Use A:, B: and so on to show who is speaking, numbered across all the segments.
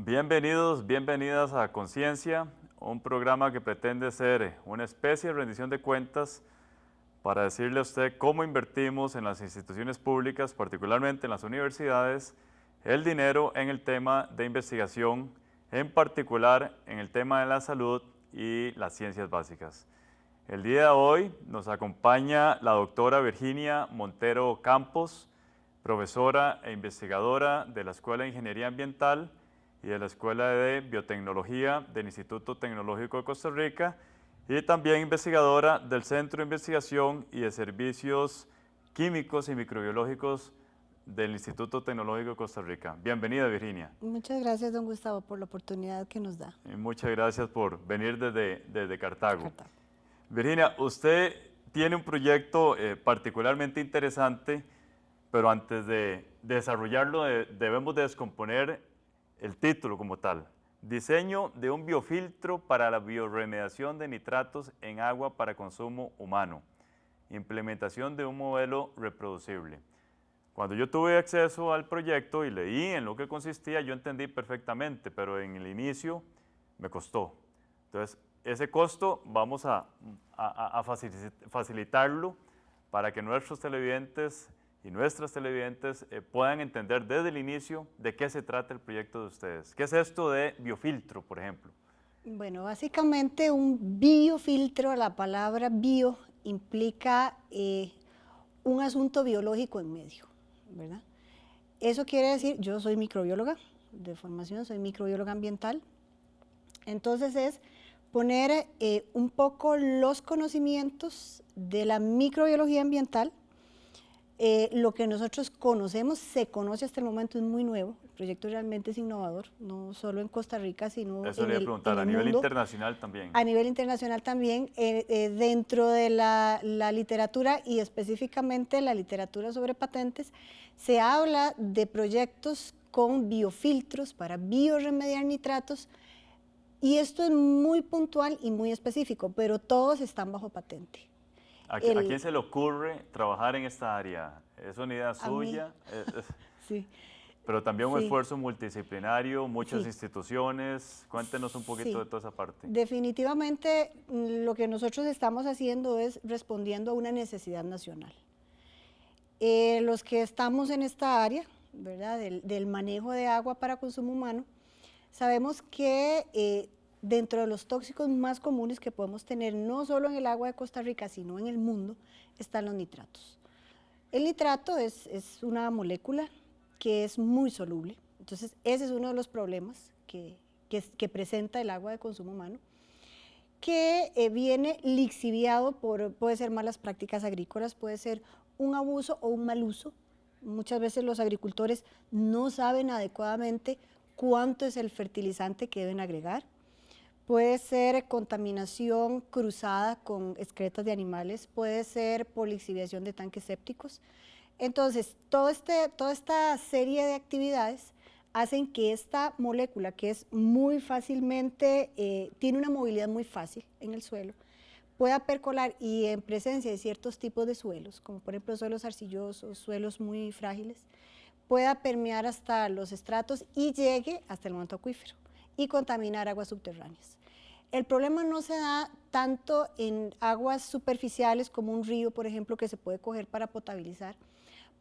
A: Bienvenidos, bienvenidas a Conciencia, un programa que pretende ser una especie de rendición de cuentas para decirle a usted cómo invertimos en las instituciones públicas, particularmente en las universidades, el dinero en el tema de investigación, en particular en el tema de la salud y las ciencias básicas. El día de hoy nos acompaña la doctora Virginia Montero Campos, profesora e investigadora de la Escuela de Ingeniería Ambiental y de la Escuela de Biotecnología del Instituto Tecnológico de Costa Rica y también investigadora del Centro de Investigación y de Servicios Químicos y Microbiológicos del Instituto Tecnológico de Costa Rica. Bienvenida, Virginia.
B: Muchas gracias, don Gustavo, por la oportunidad que nos da.
A: Y muchas gracias por venir desde Cartago.
B: Cartago.
A: Virginia, usted tiene un proyecto particularmente interesante, pero antes de desarrollarlo debemos de descomponer el título como tal. Diseño de un biofiltro para la bioremediación de nitratos en agua para consumo humano. Implementación de un modelo reproducible. Cuando yo tuve acceso al proyecto y leí en lo que consistía, yo entendí perfectamente, pero en el inicio me costó. Entonces, ese costo vamos a facilitarlo para que nuestros televidentes y nuestras televidentes puedan entender desde el inicio de qué se trata el proyecto de ustedes. ¿Qué es esto de biofiltro, por ejemplo?
B: Bueno, básicamente un biofiltro, la palabra bio implica un asunto biológico en medio, ¿verdad? Eso quiere decir, yo soy microbióloga de formación, soy microbióloga ambiental, entonces es poner un poco los conocimientos de la microbiología ambiental. Lo que nosotros conocemos, se conoce hasta el momento, es muy nuevo. El proyecto realmente es innovador, no solo en Costa Rica, sino
A: Eso le iba a preguntar, a nivel internacional también.
B: A nivel internacional también, dentro de la literatura y específicamente la literatura sobre patentes, se habla de proyectos con biofiltros para bioremediar nitratos, y esto es muy puntual y muy específico, pero todos están bajo patente.
A: ¿A quién se le ocurre trabajar en esta área? ¿Es una idea suya?
B: Sí.
A: Pero también un
B: Sí.
A: esfuerzo multidisciplinario, muchas
B: Sí.
A: instituciones. Cuéntenos un poquito de toda esa parte.
B: Definitivamente lo que nosotros estamos haciendo es respondiendo a una necesidad nacional. Los que estamos en esta área, ¿verdad?, del manejo de agua para consumo humano, sabemos que dentro de los tóxicos más comunes que podemos tener, no solo en el agua de Costa Rica, sino en el mundo, están los nitratos. El nitrato es una molécula que es muy soluble, entonces ese es uno de los problemas que presenta el agua de consumo humano, que viene lixiviado puede ser malas prácticas agrícolas, puede ser un abuso o un mal uso. Muchas veces los agricultores no saben adecuadamente cuánto es el fertilizante que deben agregar. Puede ser contaminación cruzada con excretas de animales, puede ser por lixiviación de tanques sépticos. Entonces, toda esta serie de actividades hacen que esta molécula, que es muy fácilmente, tiene una movilidad muy fácil en el suelo, pueda percolar, y en presencia de ciertos tipos de suelos, como por ejemplo suelos arcillosos, suelos muy frágiles, pueda permear hasta los estratos y llegue hasta el manto acuífero y contaminar aguas subterráneas. El problema no se da tanto en aguas superficiales como un río, por ejemplo, que se puede coger para potabilizar,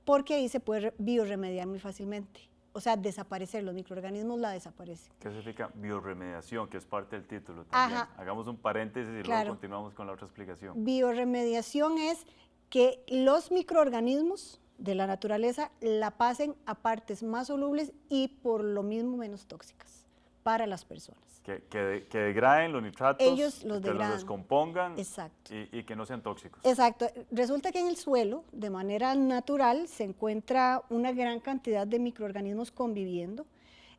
B: porque ahí se puede bioremediar muy fácilmente. O sea, desaparecer, los microorganismos la desaparecen.
A: ¿Qué significa bioremediación, que es parte del título también?
B: Ajá.
A: Hagamos un paréntesis y
B: Claro.
A: luego continuamos con la otra explicación.
B: Bioremediación es que los microorganismos de la naturaleza la pasen a partes más solubles y por lo mismo menos tóxicas para las personas.
A: Que degraden los nitratos,
B: Ellos los
A: que
B: degradan.
A: los descompongan.
B: Exacto.
A: Y que no sean tóxicos.
B: Exacto. Resulta que en el suelo, de manera natural, se encuentra una gran cantidad de microorganismos conviviendo.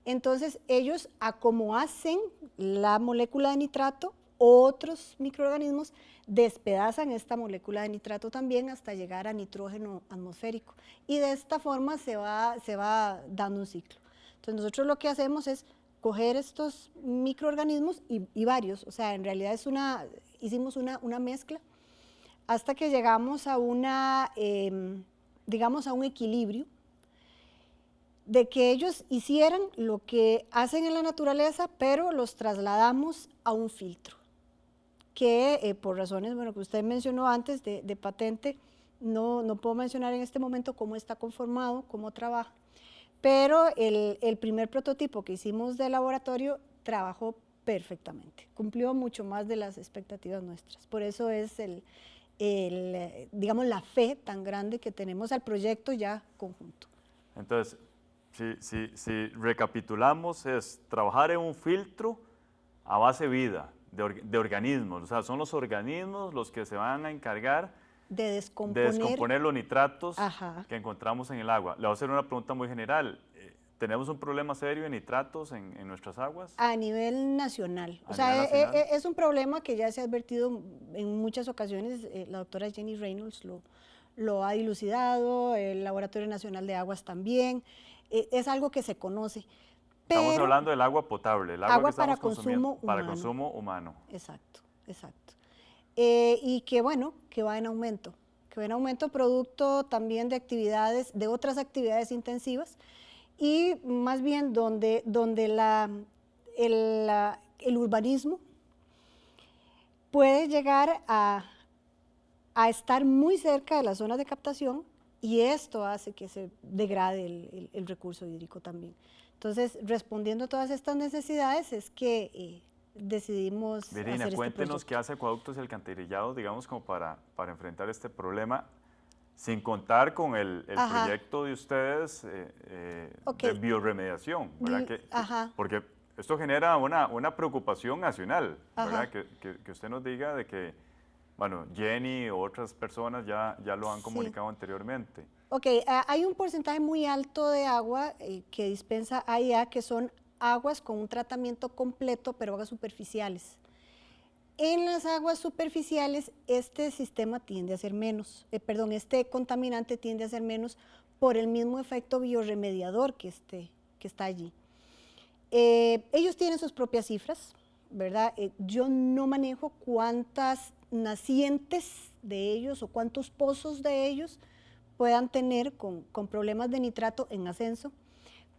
B: Entonces, ellos, a como hacen la molécula de nitrato, otros microorganismos despedazan esta molécula de nitrato también hasta llegar a nitrógeno atmosférico. Y de esta forma se va dando un ciclo. Entonces, nosotros lo que hacemos es coger estos microorganismos y varios, o sea, en realidad hicimos una mezcla hasta que llegamos a digamos a un equilibrio de que ellos hicieran lo que hacen en la naturaleza, pero los trasladamos a un filtro, que por razones, bueno, que usted mencionó antes de patente, no puedo mencionar en este momento cómo está conformado, cómo trabaja, pero el primer prototipo que hicimos de laboratorio trabajó perfectamente, cumplió mucho más de las expectativas nuestras. Por eso es digamos, la fe tan grande que tenemos al proyecto ya conjunto.
A: Entonces, si recapitulamos, es trabajar en un filtro a base de vida, de organismos, o sea, son los organismos los que se van a encargar
B: de
A: de descomponer los nitratos
B: Ajá.
A: que encontramos en el agua. Le voy a hacer una pregunta muy general. ¿Tenemos un problema serio de nitratos en nuestras aguas?
B: A nivel nacional. O sea,
A: nivel nacional.
B: Es un problema que ya se ha advertido en muchas ocasiones. La doctora Jenny Reynolds lo ha dilucidado, el Laboratorio Nacional de Aguas también. Es algo que se conoce.
A: Estamos hablando del agua potable, el agua que estamos consumiendo para consumo humano.
B: Exacto, exacto. Y que bueno, que va en aumento producto también de actividades, de otras actividades intensivas, y más bien donde el urbanismo puede llegar a estar muy cerca de las zonas de captación, y esto hace que se degrade el recurso hídrico también. Entonces, respondiendo a todas estas necesidades es que decidimos
A: Virginia,
B: hacer este
A: cuéntenos
B: proyecto.
A: qué hace Acueductos y Alcantarillados, digamos, como para enfrentar este problema, sin contar con el proyecto de ustedes de bioremediación, ¿verdad? Porque esto genera una preocupación nacional, ¿verdad? Que usted nos diga de que, bueno, Jenny o otras personas ya lo han comunicado anteriormente.
B: Ok, hay un porcentaje muy alto de agua que dispensa AIA, que son aguas con un tratamiento completo, pero aguas superficiales. En las aguas superficiales, este sistema tiende a ser menos, este contaminante tiende a ser menos por el mismo efecto biorremediador que está allí. Ellos tienen sus propias cifras, ¿verdad? Yo no manejo cuántas nacientes de ellos o cuántos pozos de ellos puedan tener con problemas de nitrato en ascenso,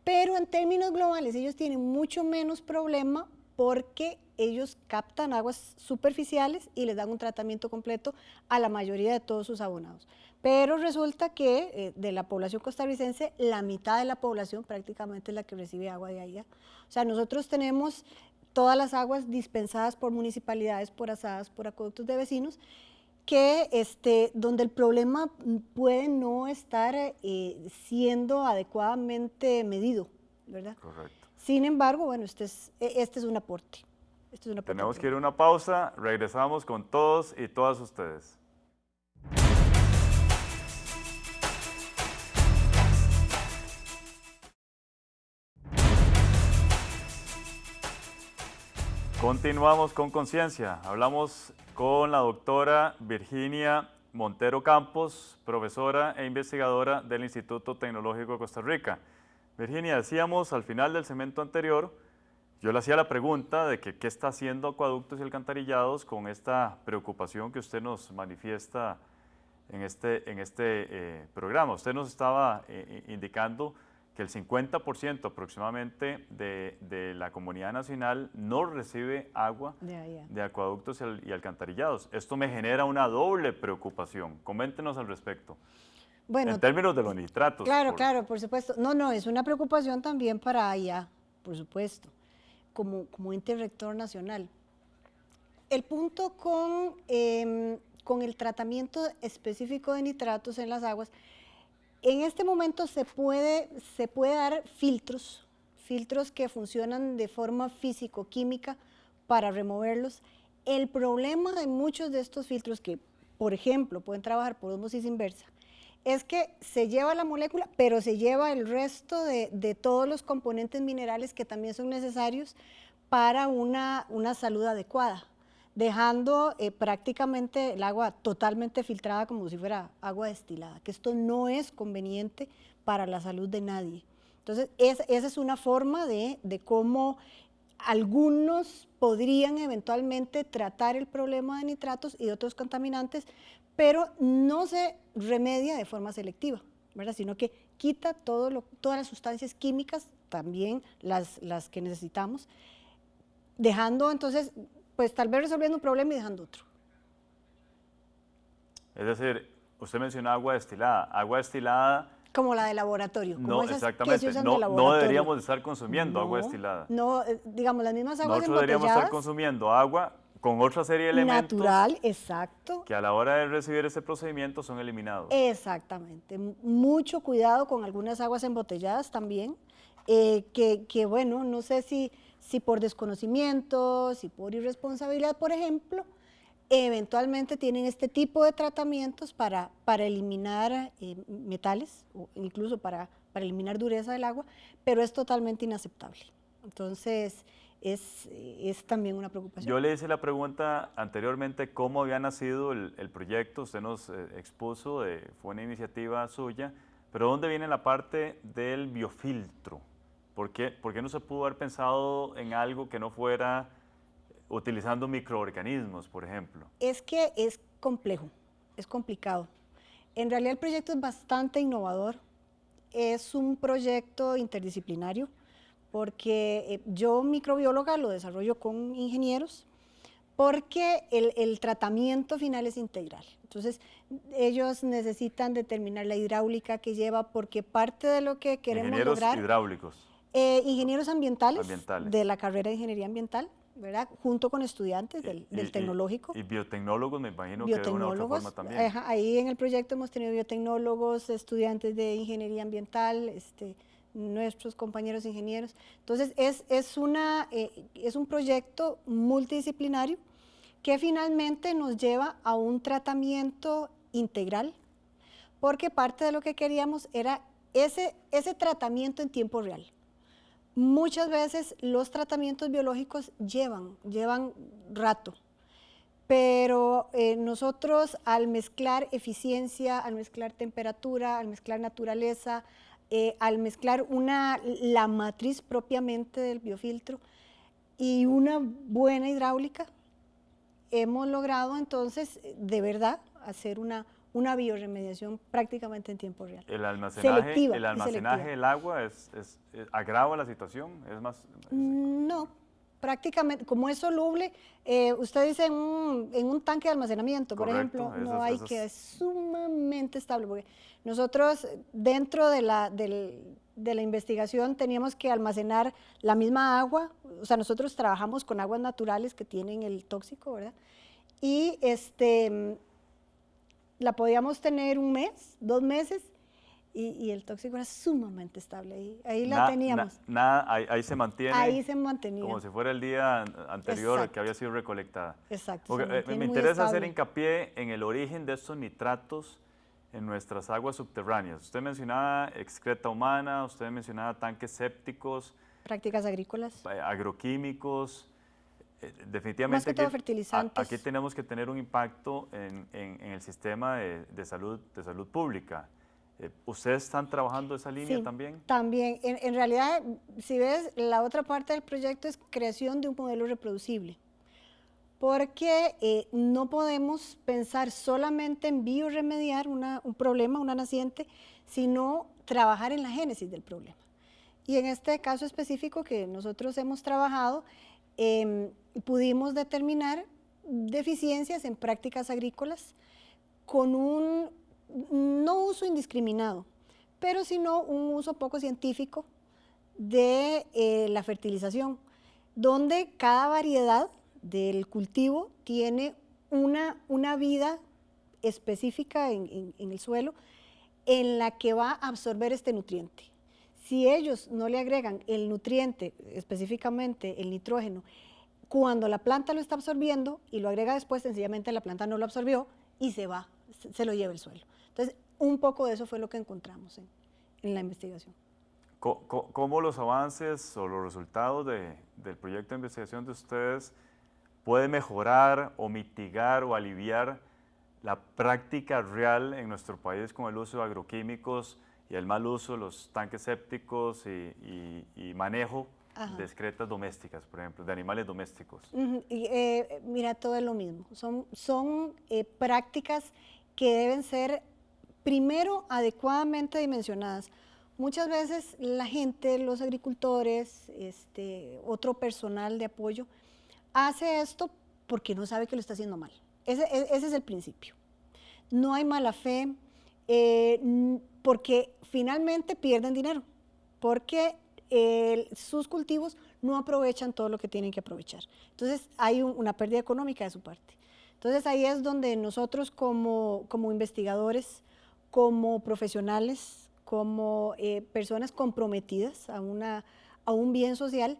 B: pero en términos globales ellos tienen mucho menos problema porque ellos captan aguas superficiales y les dan un tratamiento completo a la mayoría de todos sus abonados. Pero resulta que de la población costarricense, la mitad de la población prácticamente es la que recibe agua de AIA. O sea, nosotros tenemos todas las aguas dispensadas por municipalidades, por asadas, por acueductos de vecinos, que donde el problema puede no estar siendo adecuadamente medido, ¿verdad?
A: Correcto.
B: Sin embargo, bueno, este es un aporte.
A: Tenemos que ir a una pausa, regresamos con todos y todas ustedes. Continuamos con Conciencia. Hablamos con la doctora Virginia Montero Campos, profesora e investigadora del Instituto Tecnológico de Costa Rica. Virginia, decíamos al final del segmento anterior, yo le hacía la pregunta de que qué está haciendo Acueductos y Alcantarillados con esta preocupación que usted nos manifiesta en este programa. Usted nos estaba indicando que el 50% aproximadamente de la comunidad nacional no recibe agua de acueductos y alcantarillados. Esto me genera una doble preocupación. Coméntenos al respecto. Bueno, en términos de los nitratos.
B: Claro, por supuesto. No, es una preocupación también para AIA, por supuesto, como ente rector nacional. El punto con el tratamiento específico de nitratos en las aguas, en este momento se puede dar filtros que funcionan de forma físico-química para removerlos. El problema de muchos de estos filtros que, por ejemplo, pueden trabajar por ósmosis inversa, es que se lleva la molécula, pero se lleva el resto de todos los componentes minerales que también son necesarios para una salud adecuada, dejando prácticamente el agua totalmente filtrada como si fuera agua destilada, que esto no es conveniente para la salud de nadie. Entonces, esa es una forma de cómo algunos podrían eventualmente tratar el problema de nitratos y de otros contaminantes, pero no se remedia de forma selectiva. ¿verdad? Sino que quita todas las sustancias químicas, también las que necesitamos, dejando entonces, pues tal vez resolviendo un problema y dejando otro.
A: Es decir, usted menciona agua destilada. Agua destilada,
B: Como la de laboratorio, como
A: no,
B: esas que se
A: exactamente,
B: usan de
A: no
B: laboratorio.
A: deberíamos estar consumiendo agua destilada.
B: No, digamos, las mismas aguas
A: Nosotros deberíamos estar
B: embotelladas.
A: consumiendo agua con otra serie de elementos
B: Natural, exacto.
A: que a la hora de recibir ese procedimiento son eliminados.
B: Exactamente. Mucho cuidado con algunas aguas embotelladas también, que bueno, no sé si por desconocimiento, si por irresponsabilidad, por ejemplo, eventualmente tienen este tipo de tratamientos para eliminar metales, o incluso para eliminar dureza del agua, pero es totalmente inaceptable. Entonces, es también una preocupación.
A: Yo le hice la pregunta anteriormente cómo había nacido el proyecto, usted nos expuso, fue una iniciativa suya, pero ¿dónde viene la parte del biofiltro? ¿Por qué no se pudo haber pensado en algo que no fuera utilizando microorganismos, por ejemplo?
B: Es que es complejo, es complicado. En realidad el proyecto es bastante innovador, es un proyecto interdisciplinario, porque yo microbióloga lo desarrollo con ingenieros, porque el tratamiento final es integral. Entonces, ellos necesitan determinar la hidráulica que lleva, porque parte de lo que queremos
A: Ingenieros
B: lograr...
A: hidráulicos.
B: Ingenieros ambientales,
A: Ambientales,
B: de la carrera de Ingeniería Ambiental, ¿verdad? Junto con estudiantes del tecnológico.
A: Y biotecnólogos, me imagino que de una u otra forma también.
B: Ahí en el proyecto hemos tenido biotecnólogos, estudiantes de Ingeniería Ambiental, nuestros compañeros ingenieros. Entonces, es un proyecto multidisciplinario que finalmente nos lleva a un tratamiento integral, porque parte de lo que queríamos era ese tratamiento en tiempo real. Muchas veces los tratamientos biológicos llevan rato, pero nosotros al mezclar eficiencia, al mezclar temperatura, al mezclar naturaleza, al mezclar la matriz propiamente del biofiltro y una buena hidráulica, hemos logrado entonces de verdad hacer una bioremediación prácticamente en tiempo real.
A: El almacenaje del agua agrava la situación, es más...
B: No, prácticamente, como es soluble, usted dice en un tanque de almacenamiento,
A: Correcto,
B: por ejemplo, no hay que es sumamente estable, porque nosotros dentro de la investigación teníamos que almacenar la misma agua, o sea, nosotros trabajamos con aguas naturales que tienen el tóxico, ¿verdad? Y la podíamos tener 1 mes, 2 meses, y el tóxico era sumamente estable. Ahí la teníamos.
A: Ahí se mantiene.
B: Ahí se mantenía.
A: Como si fuera el día anterior.
B: Exacto.
A: Que había sido recolectada.
B: Exacto.
A: Me interesa hacer hincapié en el origen de estos nitratos en nuestras aguas subterráneas. Usted mencionaba excreta humana, usted mencionaba tanques sépticos.
B: Prácticas agrícolas.
A: Agroquímicos. Definitivamente
B: más que todo fertilizantes.
A: Aquí tenemos que tener un impacto en el sistema de salud pública. ¿Ustedes están trabajando esa línea también?
B: También. En realidad, si ves, la otra parte del proyecto es creación de un modelo reproducible, porque no podemos pensar solamente en bioremediar un problema, una naciente, sino trabajar en la génesis del problema. Y en este caso específico que nosotros hemos trabajado, pudimos determinar deficiencias en prácticas agrícolas con un no uso indiscriminado, pero sino un uso poco científico de la fertilización, donde cada variedad del cultivo tiene una vida específica en el suelo en la que va a absorber este nutriente. Si ellos no le agregan el nutriente, específicamente el nitrógeno, cuando la planta lo está absorbiendo y lo agrega después, sencillamente la planta no lo absorbió y se lo lleva el suelo. Entonces, un poco de eso fue lo que encontramos en la investigación.
A: ¿Cómo los avances o los resultados del proyecto de investigación de ustedes puede mejorar o mitigar o aliviar la práctica real en nuestro país con el uso de agroquímicos y el mal uso de los tanques sépticos y manejo de excretas domésticas, por ejemplo, de animales domésticos?
B: Mira, todo es lo mismo. Son prácticas que deben ser primero, adecuadamente dimensionadas. Muchas veces la gente, los agricultores, otro personal de apoyo, hace esto porque no sabe que lo está haciendo mal. Ese es el principio. No hay mala fe, porque finalmente pierden dinero, porque sus cultivos no aprovechan todo lo que tienen que aprovechar. Entonces hay una pérdida económica de su parte. Entonces ahí es donde nosotros como investigadores, como profesionales, como personas comprometidas a un bien social,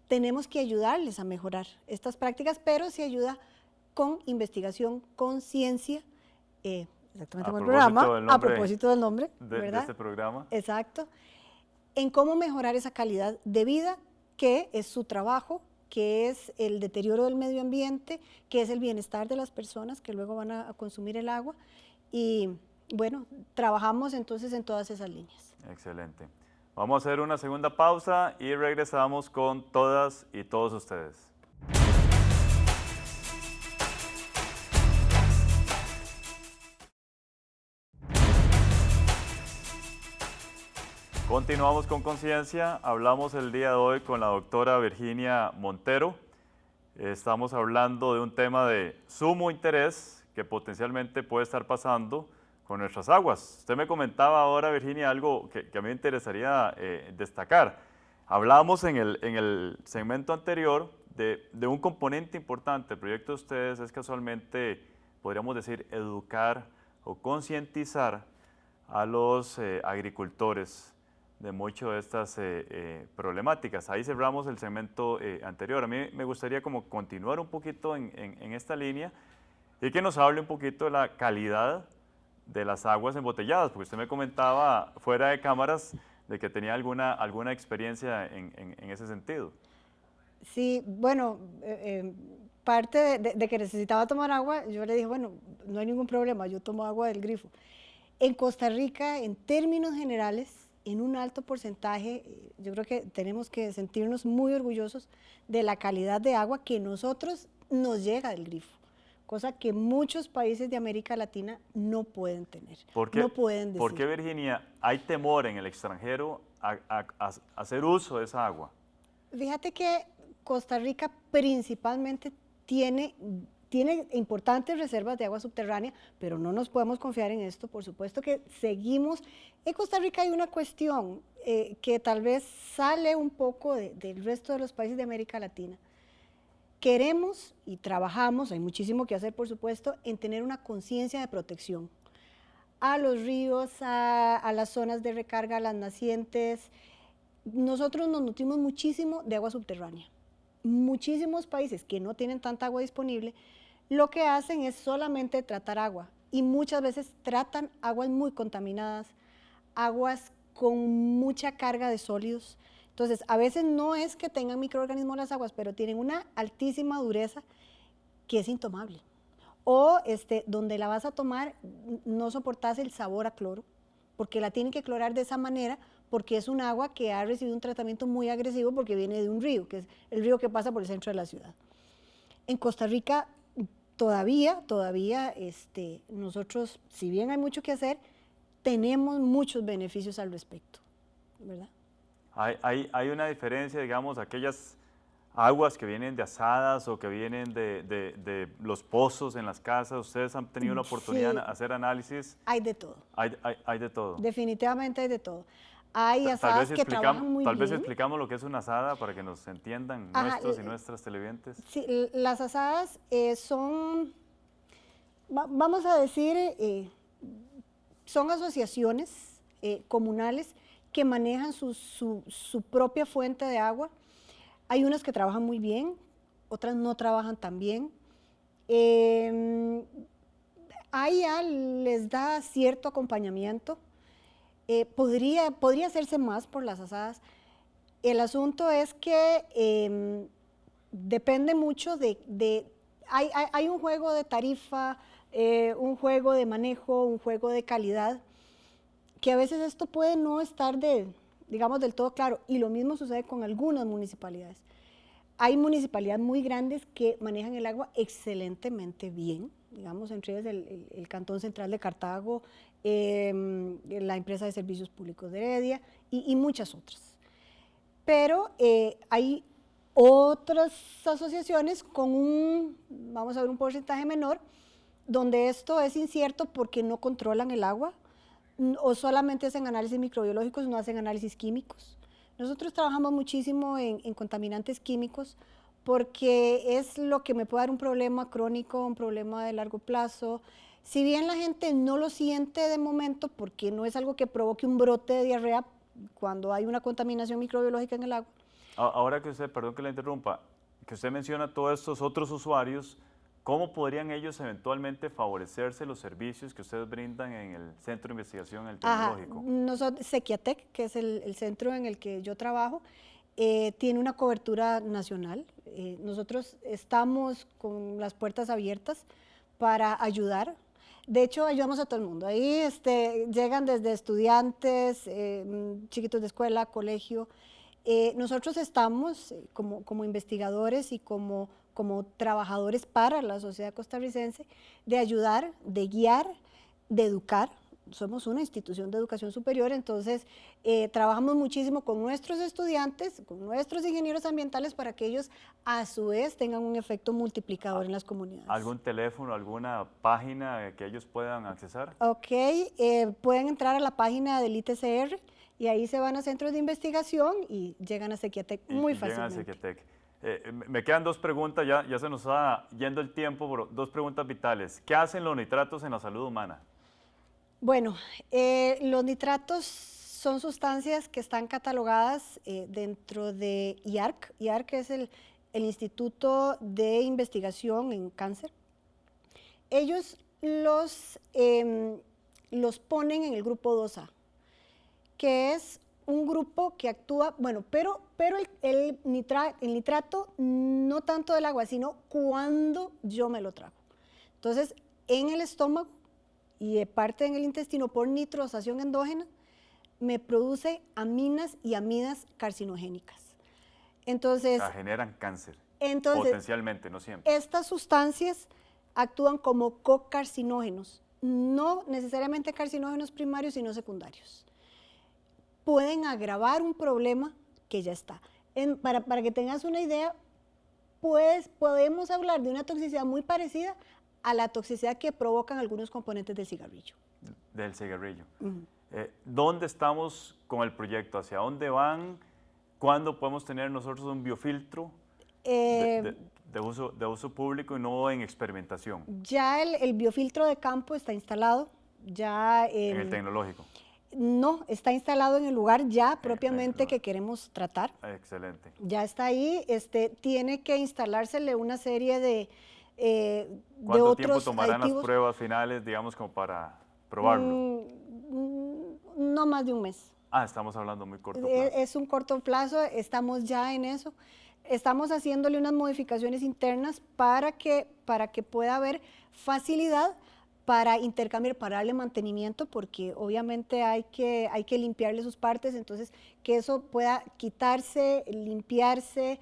B: tenemos que ayudarles a mejorar estas prácticas, pero se ayuda con investigación, con ciencia, exactamente como el programa, a propósito del nombre,
A: ¿verdad? De este programa.
B: Exacto, en cómo mejorar esa calidad de vida, que es su trabajo, que es el deterioro del medio ambiente, que es el bienestar de las personas que luego van a consumir el agua. Y bueno, trabajamos entonces en todas esas líneas.
A: Excelente. Vamos a hacer una segunda pausa y regresamos con todas y todos ustedes. Continuamos con Conciencia. Hablamos el día de hoy con la doctora Virginia Montero. Estamos hablando de un tema de sumo interés que potencialmente puede estar pasando con nuestras aguas. Usted me comentaba ahora, Virginia, algo que a mí me interesaría destacar. Hablamos en el segmento anterior de un componente importante del proyecto de ustedes, es casualmente, podríamos decir, educar o concientizar a los agricultores de muchas de estas problemáticas. Ahí cerramos el segmento anterior. A mí me gustaría como continuar un poquito en esta línea y que nos hable un poquito de la calidad de las aguas embotelladas, porque usted me comentaba fuera de cámaras de que tenía alguna experiencia en ese sentido.
B: Sí, bueno, parte de que necesitaba tomar agua, yo le dije, bueno, no hay ningún problema, yo tomo agua del grifo. En Costa Rica, en términos generales, en un alto porcentaje, yo creo que tenemos que sentirnos muy orgullosos de la calidad de agua que nosotros nos llega del grifo, cosa que muchos países de América Latina no pueden tener, no pueden decir.
A: ¿Por qué, Virginia, hay temor en el extranjero a hacer uso de esa agua?
B: Fíjate que Costa Rica principalmente tiene importantes reservas de agua subterránea, pero no nos podemos confiar en esto, por supuesto que seguimos. En Costa Rica hay una cuestión que tal vez sale un poco del resto de los países de América Latina. Queremos y trabajamos, hay muchísimo que hacer por supuesto, en tener una conciencia de protección a los ríos, a las zonas de recarga, a las nacientes. Nosotros nos nutrimos muchísimo de agua subterránea. Muchísimos países que no tienen tanta agua disponible, lo que hacen es solamente tratar agua y muchas veces tratan aguas muy contaminadas, aguas con mucha carga de sólidos. Entonces, a veces no es que tengan microorganismos las aguas, pero tienen una altísima dureza que es intomable. O donde la vas a tomar no soportas el sabor a cloro, porque la tienen que clorar de esa manera, porque es un agua que ha recibido un tratamiento muy agresivo porque viene de un río, que es el río que pasa por el centro de la ciudad. En Costa Rica todavía nosotros, si bien hay mucho que hacer, tenemos muchos beneficios al respecto, ¿verdad?
A: Hay una diferencia, digamos, aquellas aguas que vienen de asadas o que vienen de los pozos en las casas. ¿Ustedes han tenido la oportunidad de hacer análisis?
B: Hay de todo.
A: Hay de todo.
B: Definitivamente hay de todo. Hay asadas que trabajan muy bien.
A: Tal vez explicamos lo que es una asada para que nos entiendan nuestros y nuestras televidentes.
B: Sí, las asadas son, vamos a decir, son asociaciones comunales que manejan su propia fuente de agua. Hay unas que trabajan muy bien, otras no trabajan tan bien. AIA les da cierto acompañamiento. Podría hacerse más por las asadas. El asunto es que depende mucho hay un juego de tarifa, un juego de manejo, un juego de calidad, que a veces esto puede no estar digamos, del todo claro, y lo mismo sucede con algunas municipalidades. Hay municipalidades muy grandes que manejan el agua excelentemente bien, digamos, entre ellas el Cantón Central de Cartago, la empresa de servicios públicos de Heredia y muchas otras. Pero hay otras asociaciones con vamos a ver, un porcentaje menor, donde esto es incierto porque no controlan el agua o solamente hacen análisis microbiológicos, no hacen análisis químicos. Nosotros trabajamos muchísimo en contaminantes químicos porque es lo que me puede dar un problema crónico, un problema de largo plazo. Si bien la gente no lo siente de momento porque no es algo que provoque un brote de diarrea cuando hay una contaminación microbiológica en el agua.
A: Ahora que usted, perdón que la interrumpa, que usted menciona todos estos otros usuarios, ¿cómo podrían ellos eventualmente favorecerse los servicios que ustedes brindan en el Centro de Investigación en el Tecnológico?
B: Nosotros, Sequiatec, que es el centro en el que yo trabajo, tiene una cobertura nacional. Nosotros estamos con las puertas abiertas para ayudar. De hecho, ayudamos a todo el mundo. Ahí llegan desde estudiantes, chiquitos de escuela, colegio. Nosotros estamos como investigadores y como trabajadores para la sociedad costarricense de ayudar, de guiar, de educar. Somos una institución de educación superior, entonces trabajamos muchísimo con nuestros estudiantes, con nuestros ingenieros ambientales para que ellos a su vez tengan un efecto multiplicador en las comunidades.
A: ¿Algún teléfono, alguna página que ellos puedan accesar?
B: Ok, pueden entrar a la página del ITCR y ahí se van a centros de investigación y llegan a Sequiatec muy fácilmente.
A: Llegan a Sequiatec. Me quedan dos preguntas, ya se nos está yendo el tiempo, pero dos preguntas vitales. ¿Qué hacen los nitratos en la salud humana?
B: Bueno, los nitratos son sustancias que están catalogadas dentro de IARC. IARC es el Instituto de Investigación en Cáncer. Ellos los ponen en el grupo 2A, que es un grupo que actúa, bueno, pero el nitrato no tanto del agua, sino cuando yo me lo trago. Entonces, en el estómago y parte en el intestino por nitrosación endógena, me produce aminas y amidas carcinogénicas. Entonces,
A: generan cáncer,
B: entonces,
A: potencialmente, no siempre.
B: Estas sustancias actúan como cocarcinógenos, no necesariamente carcinógenos primarios, sino secundarios. Pueden agravar un problema que ya está. Para que tengas una idea, podemos hablar de una toxicidad muy parecida a la toxicidad que provocan algunos componentes del cigarrillo.
A: Del cigarrillo. ¿Dónde estamos con el proyecto? ¿Hacia dónde van? ¿Cuándo podemos tener nosotros un biofiltro de uso público y no en experimentación?
B: Ya el biofiltro de campo está instalado. Ya,
A: ¿En el tecnológico?
B: No, está instalado en el lugar ya propiamente que queremos tratar.
A: Excelente.
B: Ya está ahí. Tiene que instalársele una serie de
A: ¿Cuánto tiempo tomarán
B: aditivos?
A: las pruebas finales, digamos, como para probarlo?
B: No más de un mes.
A: Estamos hablando muy corto plazo.
B: Es un corto plazo, estamos ya en eso. Estamos haciéndole unas modificaciones internas para que pueda haber facilidad para intercambiar, para darle mantenimiento, porque obviamente hay que limpiarle sus partes, entonces que eso pueda quitarse, limpiarse,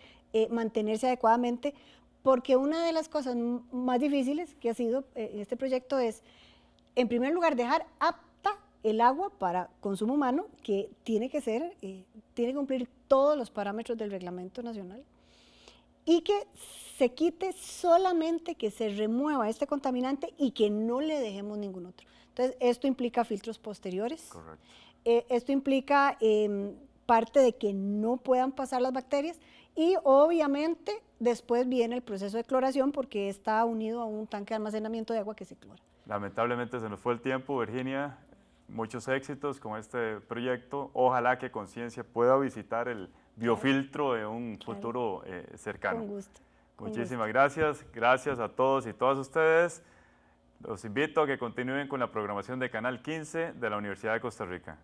B: mantenerse adecuadamente, porque una de las cosas más difíciles que ha sido en este proyecto es, en primer lugar, dejar apta el agua para consumo humano, que tiene que cumplir todos los parámetros del reglamento nacional, y que se quite solamente, que se remueva este contaminante y que no le dejemos ningún otro. Entonces, esto implica filtros posteriores.
A: Correcto.
B: Esto implica parte de que no puedan pasar las bacterias y obviamente después viene el proceso de cloración porque está unido a un tanque de almacenamiento de agua que se clora.
A: Lamentablemente se nos fue el tiempo, Virginia. Muchos éxitos con este proyecto. Ojalá que Conciencia pueda visitar el biofiltro de un futuro cercano.
B: Con gusto.
A: Muchísimas gracias. Gracias a todos y todas ustedes. Los invito a que continúen con la programación de Canal 15 de la Universidad de Costa Rica.